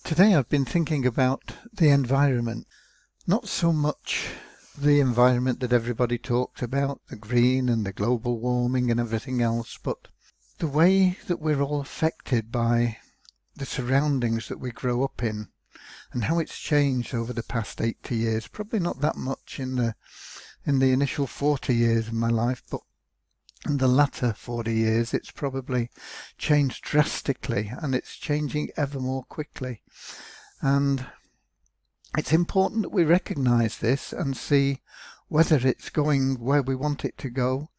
Today I've been thinking about the environment, not so much the environment that everybody talks about, the green and the global warming and everything else, but the way that we're all affected by the surroundings that we grow up in and how it's changed over the past 80 years. Probably not that much in the initial 40 years of my life, but in the latter 40 years it's probably changed drastically, and it's changing ever more quickly. And it's important that we recognise this and see whether it's going where we want it to go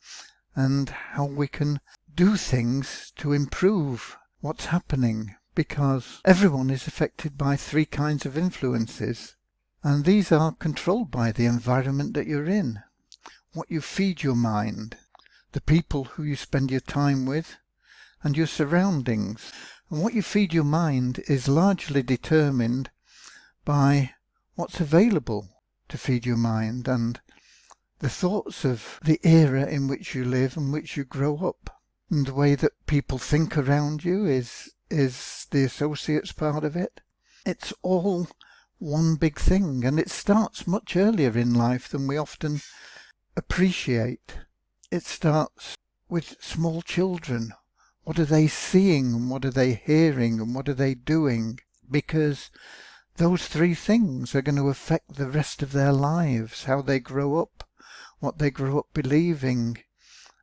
and how we can do things to improve what's happening, because everyone is affected by three kinds of influences, and these are controlled by the environment that you're in, what you feed your mind, the people who you spend your time with, and your surroundings. And what you feed your mind is largely determined by what's available to feed your mind and the thoughts of the era in which you live and which you grow up. And the way that people think around you is the associates part of it. It's all one big thing, and it starts much earlier in life than we often appreciate. It starts with small children. What are they seeing, and what are they hearing, and what are they doing? Because those three things are going to affect the rest of their lives, how they grow up, what they grow up believing,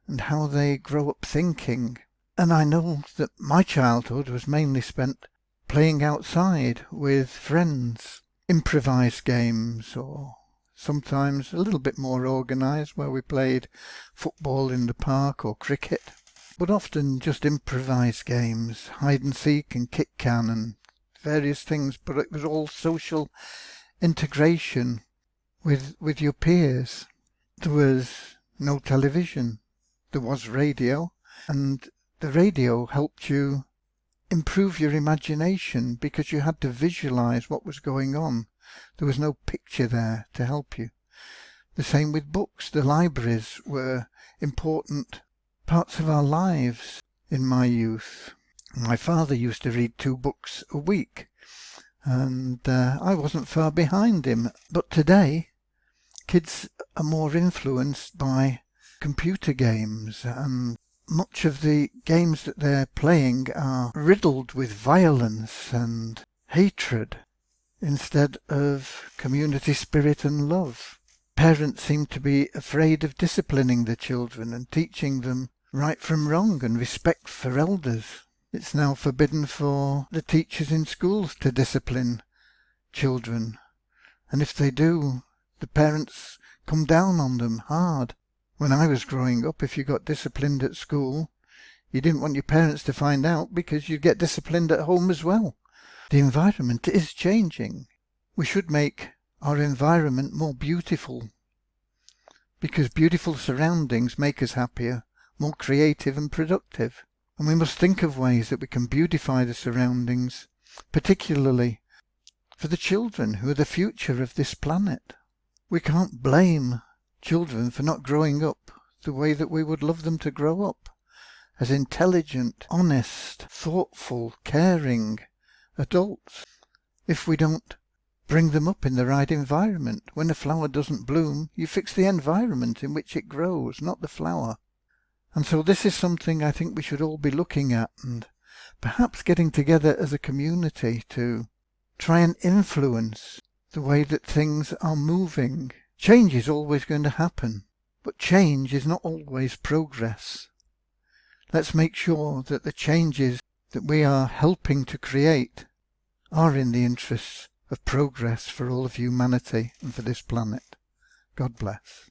and how they grow up thinking. And I know that my childhood was mainly spent playing outside with friends, improvised games, or sometimes a little bit more organised, where we played football in the park or cricket, but often just improvised games, hide and seek and kick can and various things. But it was all social integration with your peers. There was no television. There was radio, and the radio helped you improve your imagination because you had to visualize what was going on. There was no picture there to help you. The same with books. The libraries were important parts of our lives in my youth. My father used to read 2 books a week, and I wasn't far behind him. But today, kids are more influenced by computer games, and much of the games that they're playing are riddled with violence and hatred instead of community spirit and love. Parents seem to be afraid of disciplining the children and teaching them right from wrong and respect for elders. It's now forbidden for the teachers in schools to discipline children, and if they do, the parents come down on them hard. When I was growing up, if you got disciplined at school, you didn't want your parents to find out because you'd get disciplined at home as well. The environment is changing. We should make our environment more beautiful, because beautiful surroundings make us happier, more creative and productive. And we must think of ways that we can beautify the surroundings, particularly for the children who are the future of this planet. We can't blame children for not growing up the way that we would love them to grow up, as intelligent, honest, thoughtful, caring adults, if we don't bring them up in the right environment. When a flower doesn't bloom, you fix the environment in which it grows, not the flower. And so this is something I think we should all be looking at, and perhaps getting together as a community to try and influence the way that things are moving. Change is always going to happen, but change is not always progress. Let's make sure that the changes that we are helping to create are in the interests of progress for all of humanity and for this planet. God bless.